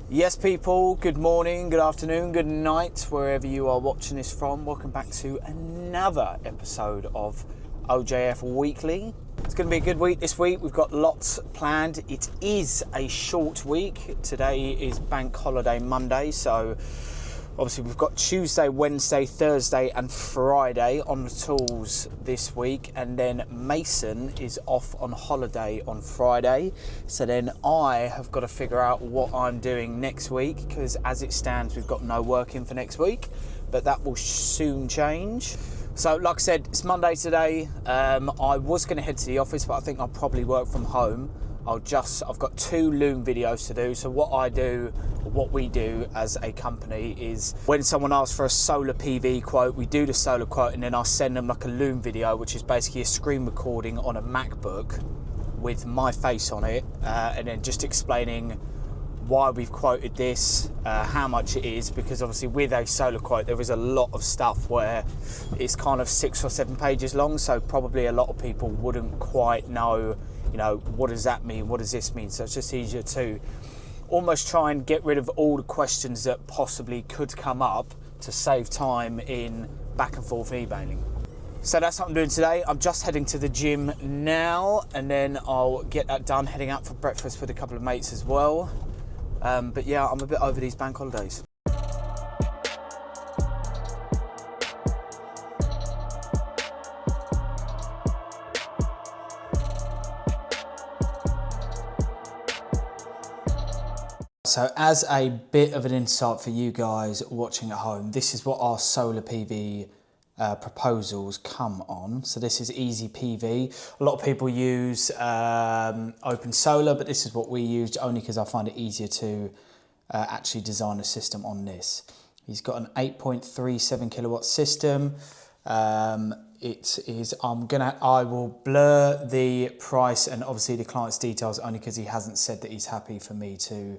Yes, people, good morning, good afternoon, good night, wherever you are watching this from. Welcome back to another episode of OJF Weekly. It's going to be a good week this week. We've got lots planned. It is a short week. Today is Bank Holiday Monday, so obviously we've got Tuesday, Wednesday, Thursday and Friday on the tools this week, and then Mason is off on holiday on Friday. So then I have got to figure out what I'm doing next week, because as it stands we've got no work in for next week, but that will soon change. So like I said, it's Monday today. I was going to head to the office, but I think I'll probably work from home. I've got 2 loom videos to do. So what we do as a company is when someone asks for a solar PV quote, we do the solar quote and then I send them like a loom video, which is basically a screen recording on a MacBook with my face on it, and then just explaining why we've quoted this, how much it is, because obviously with a solar quote there is a lot of stuff where it's kind of 6 or 7 pages long, so probably a lot of people wouldn't quite know, what does that mean, what does this mean? So it's just easier to almost try and get rid of all the questions that possibly could come up to save time in back and forth emailing. So that's what I'm doing today. I'm just heading to the gym now, and then I'll get that done, heading out for breakfast with a couple of mates as well. But yeah, I'm a bit over these bank holidays. So as a bit of an insight for you guys watching at home, this is what our solar PV proposals come on. So this is Easy PV. A lot of people use Open Solar, but this is what we used only because I find it easier to actually design a system on this. He's got an 8.37 kilowatt system. I will blur the price and obviously the client's details only because he hasn't said that he's happy for me to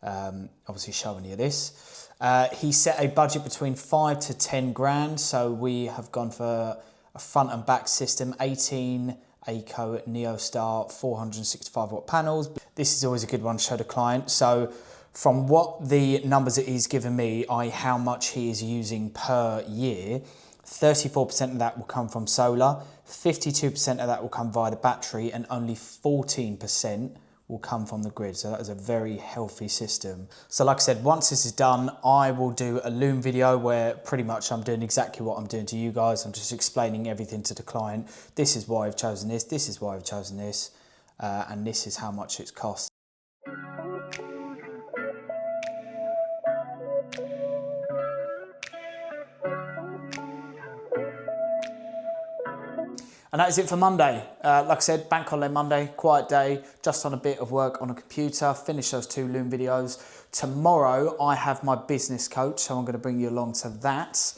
obviously show any of this. He set a budget between 5 to 10 grand, so we have gone for a front and back system, 18 ACO NeoStar 465 watt panels. This is always a good one to show the client. So from what the numbers that he's given me, how much he is using per year, 34% of that will come from solar, 52% of that will come via the battery, and only 14% will come from the grid. So that is a very healthy system. So like I said, once this is done, I will do a loom video where pretty much I'm doing exactly what I'm doing to you guys. I'm just explaining everything to the client. This is why I've chosen this. This is why I've chosen this. And this is how much it's cost. And that is it for Monday. Like I said, Bank Holiday Monday, quiet day, just on a bit of work on a computer, finish those 2 loom videos. Tomorrow I have my business coach, so I'm going to bring you along to that.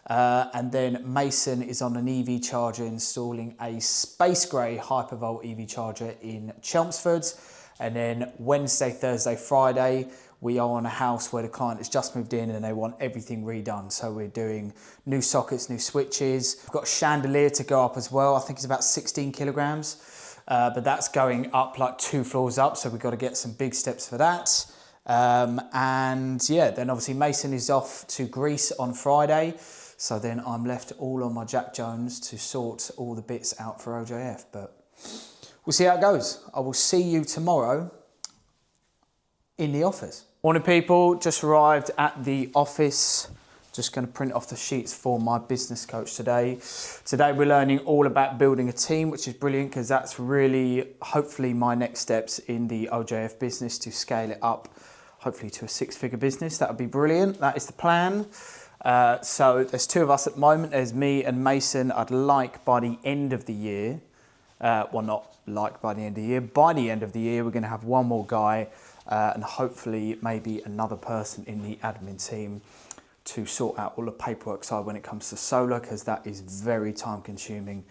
And then Mason is on an EV charger, installing a space grey Hypervolt EV charger in Chelmsford. And then Wednesday, Thursday, Friday, we are on a house where the client has just moved in and they want everything redone. So we're doing new sockets, new switches. We've got a chandelier to go up as well. I think it's about 16 kilograms, but that's going up like 2 floors up. So we've got to get some big steps for that. And yeah, then obviously Mason is off to Greece on Friday. So then I'm left all on my Jack Jones to sort all the bits out for OJF, but we'll see how it goes. I will see you tomorrow in the office. Morning people, just arrived at the office. Just going to print off the sheets for my business coach today. Today we're learning all about building a team, which is brilliant because that's really hopefully my next steps in the OJF business, to scale it up hopefully to a 6-figure business. That would be brilliant. That is the plan. So there's 2 of us at the moment. There's me and Mason. I'd like by the end of the year, well, not like by the end of the year, by the end of the year, we're going to have 1 more guy and hopefully maybe another person in the admin team to sort out all the paperwork side when it comes to solar, because that is very time consuming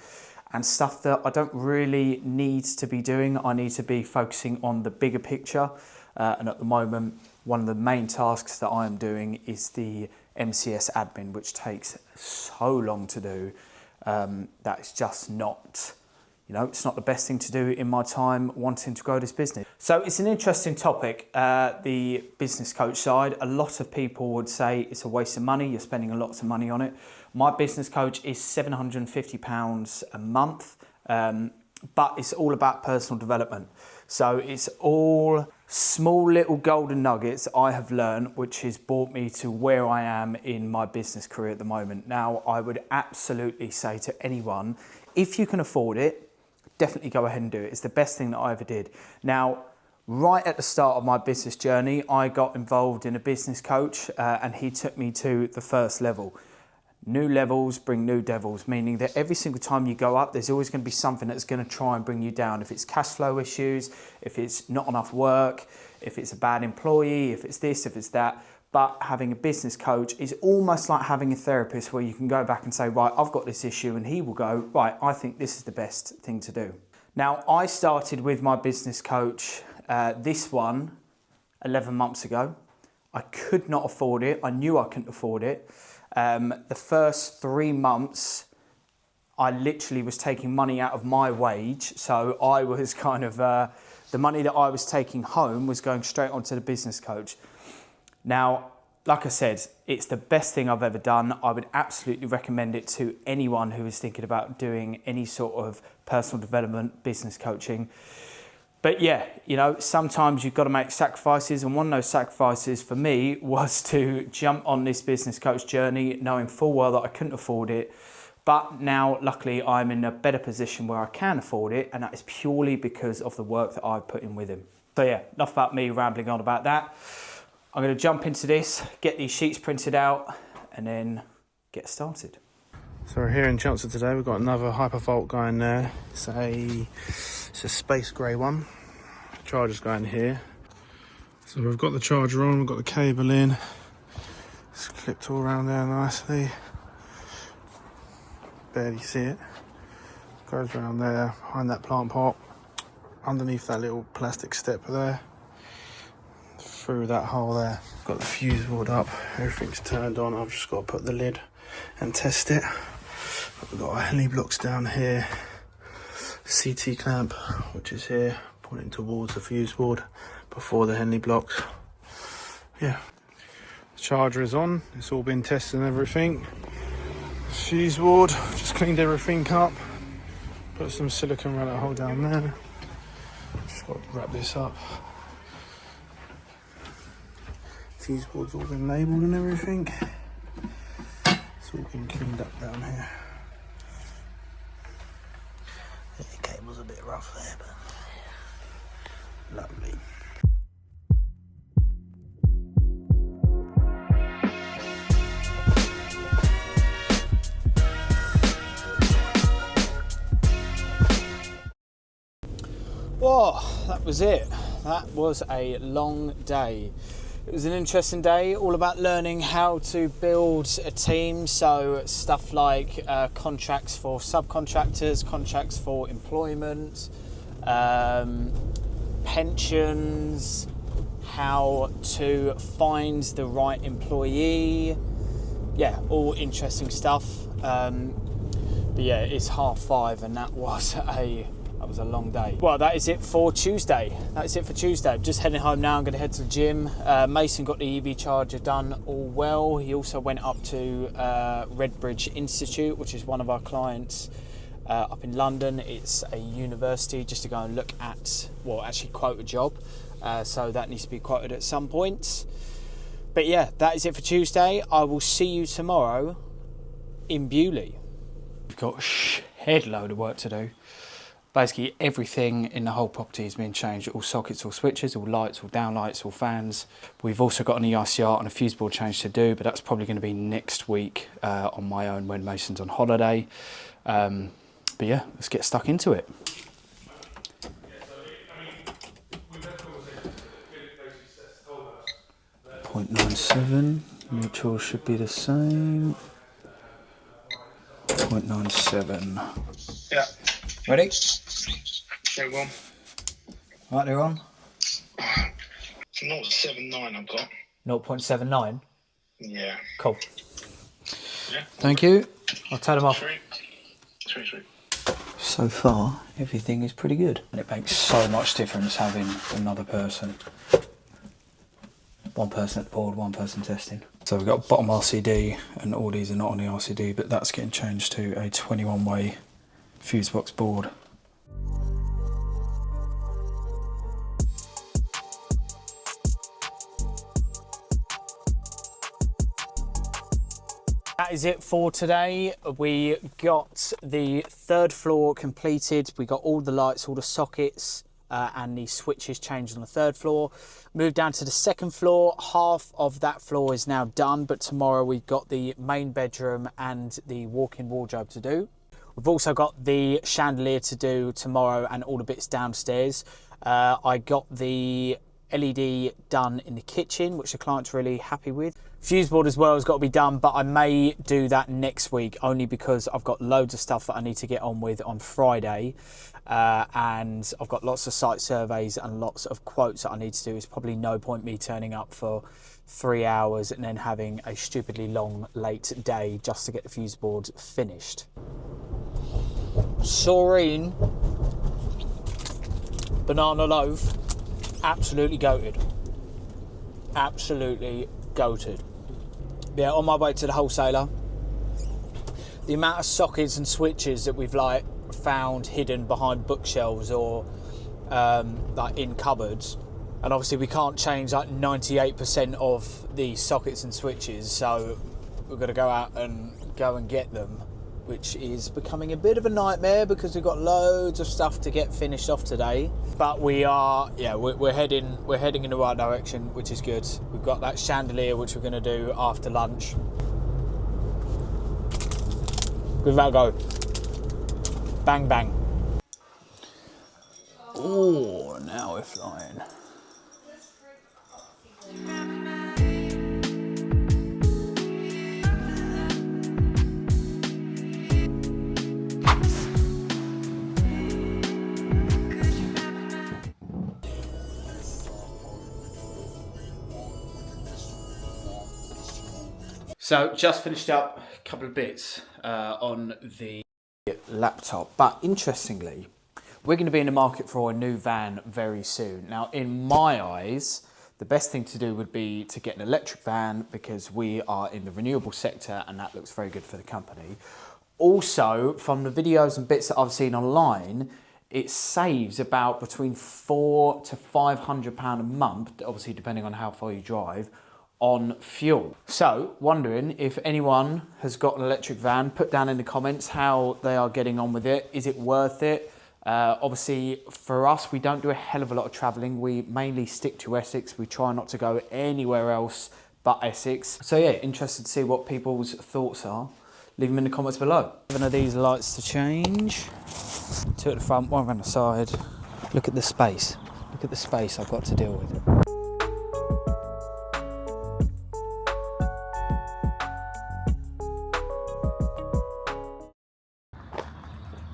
and stuff that I don't really need to be doing. I need to be focusing on the bigger picture. And at the moment, one of the main tasks that I am doing is the MCS admin, which takes so long to do. That is just not, you know, it's not the best thing to do in my time wanting to grow this business. So it's an interesting topic, the business coach side. A lot of people would say it's a waste of money. You're spending lots of money on it. My business coach is £750 a month, but it's all about personal development. So it's all small little golden nuggets I have learned, which has brought me to where I am in my business career at the moment. Now, I would absolutely say to anyone, if you can afford it, definitely go ahead and do it. It's the best thing that I ever did. Now, right at the start of my business journey, I got involved in a business coach and he took me to the first level. New levels bring new devils, meaning that every single time you go up, there's always going to be something that's going to try and bring you down. If it's cash flow issues, if it's not enough work, if it's a bad employee, if it's this, if it's that. But having a business coach is almost like having a therapist where you can go back and say, right, I've got this issue, and he will go, right, I think this is the best thing to do. Now, I started with my business coach, this one, 11 months ago. I could not afford it. I knew I couldn't afford it. The first 3 months, I literally was taking money out of my wage. So I was kind of, the money that I was taking home was going straight onto the business coach. Now, like I said, it's the best thing I've ever done. I would absolutely recommend it to anyone who is thinking about doing any sort of personal development, business coaching. But yeah, you know, sometimes you've got to make sacrifices, and one of those sacrifices for me was to jump on this business coach journey, knowing full well that I couldn't afford it. But now, luckily, I'm in a better position where I can afford it, and that is purely because of the work that I've put in with him. So yeah, enough about me rambling on about that. I'm going to jump into this, get these sheets printed out, and then get started. So we're here in Chelmsford today. We've got another Hypervolt going there. It's a space grey one. Charger's going here. So we've got the charger on, we've got the cable in. It's clipped all around there nicely. Barely see it. Goes around there, behind that plant pot, underneath that little plastic step there. Through that hole there. Got the fuse board up, everything's turned on. I've just got to put the lid and test it. We've got our Henley blocks down here, CT clamp, which is here, pointing towards the fuse board before the Henley blocks. Yeah, the charger is on, it's all been tested and everything. Fuse board, just cleaned everything up, put some silicone around that hole down there. Just got to wrap this up. Fuse board's all been labelled and everything. It's all been cleaned up down here. The cable's a bit rough there, but lovely. Whoa, that was it. That was a long day. It was an interesting day, all about learning how to build a team. So stuff like contracts for subcontractors, contracts for employment, pensions, how to find the right employee. Yeah, all interesting stuff. But yeah, it's 5:30 and that was a long day. Well, that is it for Tuesday. I'm just heading home now. I'm going to head to the gym. Mason got the EV charger done all well. He also went up to Redbridge Institute, which is one of our clients up in London. It's a university, just to go and look at, well, actually quote a job. So that needs to be quoted at some point. But yeah, that is it for Tuesday. I will see you tomorrow in Bewley. We've got a shed load of work to do. Basically everything in the whole property is being changed. All sockets, all switches, all lights, all downlights, all fans. We've also got an EICR and a fuse board change to do, but that's probably going to be next week on my own when Mason's on holiday. But yeah, let's get stuck into it. .97, neutral should be the same. 0.97. Yeah. Ready? Okay, well. Right, they're on. 0.79 I've got. 0.79? Yeah. Cool. Yeah. Thank you. I'll turn them off. Sweet. So far, everything is pretty good. And it makes so much difference having another person. One person at the board, one person testing. So we've got bottom RCD, and all these are not on the RCD, but that's getting changed to a 21-way fuse box board. That is it for today. We got the third floor completed. We got all the lights, all the sockets and the switches changed on the third floor. Moved down to the second floor. Half of that floor is now done, but tomorrow we've got the main bedroom and the walk-in wardrobe to do. We've also got the chandelier to do tomorrow and all the bits downstairs. I got the LED done in the kitchen, which the client's really happy with. Fuse board as well has got to be done, but I may do that next week only because I've got loads of stuff that I need to get on with on Friday. And I've got lots of site surveys and lots of quotes that I need to do. It's probably no point me turning up for 3 hours and then having a stupidly long late day just to get the fuse board finished. Saurine banana loaf, absolutely goated. Absolutely goated. Yeah, on my way to the wholesaler, the amount of sockets and switches that we've like found hidden behind bookshelves or like in cupboards, and obviously we can't change like 98% of the sockets and switches, so we've got to go out and get them, which is becoming a bit of a nightmare because we've got loads of stuff to get finished off today. But we are, yeah, we're heading in the right direction, which is good. We've got that chandelier which we're going to do after lunch. Give that a go. Bang bang. Oh, now we're flying. So just finished up a couple of bits on the laptop, but interestingly, we're going to be in the market for a new van very soon. Now, in my eyes, the best thing to do would be to get an electric van because we are in the renewable sector and that looks very good for the company. Also, from the videos and bits that I've seen online, it saves about between £400 to £500 a month, obviously depending on how far you drive, on fuel. So, wondering if anyone has got an electric van, put down in the comments how they are getting on with it. Is it worth it? Obviously, for us, we don't do a hell of a lot of traveling. We mainly stick to Essex. We try not to go anywhere else but Essex. So yeah, interested to see what people's thoughts are. Leave them in the comments below. 7 of these lights to change. 2 at the front, 1 on the side. Look at the space. Look at the space I've got to deal with.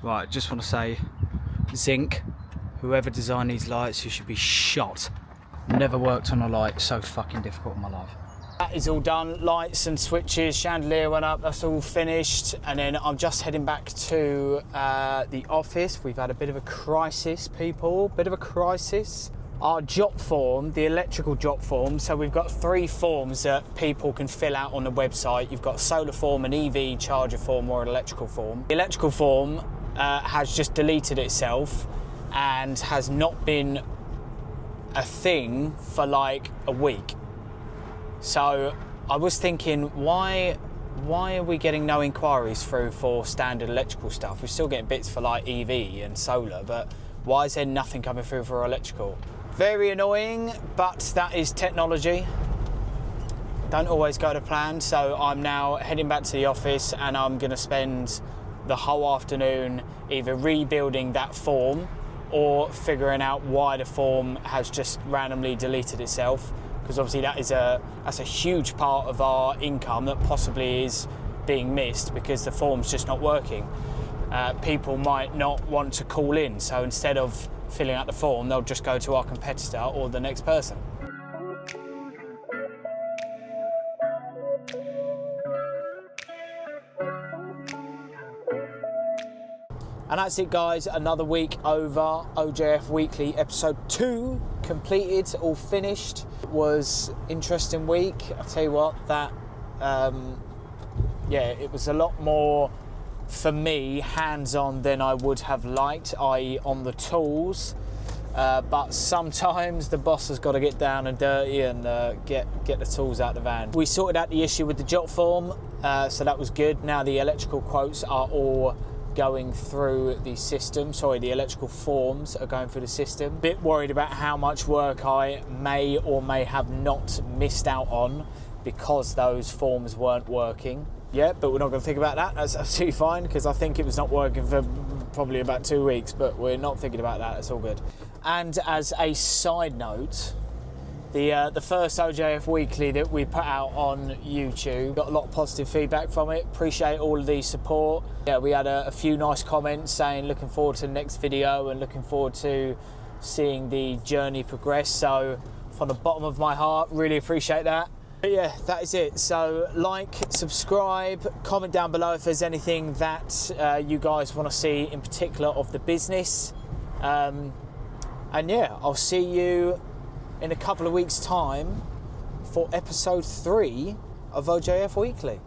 Right, just want to say, Zinc, whoever designed these lights, you should be shot. Never worked on a light so fucking difficult in my life. That is all done, lights and switches, chandelier went up, that's all finished. And then I'm just heading back to the office. We've had a bit of a crisis, people, bit of a crisis. Our job form, the electrical job form, so we've got 3 forms that people can fill out on the website. You've got a solar form, an EV charger form or an electrical form. The electrical form has just deleted itself and has not been a thing for like a week. So I was thinking, why are we getting no inquiries through for standard electrical stuff? We're still getting bits for like EV and solar, but why is there nothing coming through for electrical? Very annoying, but that is technology. Don't always go to plan, so I'm now heading back to the office and I'm gonna spend the whole afternoon either rebuilding that form or figuring out why the form has just randomly deleted itself, because obviously that's a huge part of our income that possibly is being missed because the form's just not working. People might not want to call in, so instead of filling out the form, they'll just go to our competitor or the next person. And that's it, guys. Another week over. OJF Weekly episode 2 completed, all finished. It was interesting week. I tell you what, that it was a lot more for me hands-on than I would have liked, i.e. on the tools. But sometimes the boss has got to get down and dirty and get the tools out of the van. We sorted out the issue with the jot form, so that was good. Now the electrical quotes are all going through the system. Sorry, the electrical forms are going through the system. Bit worried about how much work I may or may have not missed out on because those forms weren't working. Yeah, but we're not going to think about that. That's absolutely fine, because I think it was not working for probably about 2 weeks, but we're not thinking about that. It's all good. And as a side note, the first OJF Weekly that we put out on YouTube, got a lot of positive feedback from it. Appreciate all of the support. Yeah, we had a few nice comments saying looking forward to the next video and looking forward to seeing the journey progress. So from the bottom of my heart, really appreciate that. But yeah, that is it. So like, subscribe, comment down below if there's anything that you guys want to see in particular of the business. And yeah, I'll see you in a couple of weeks' time for episode 3 of OJF Weekly.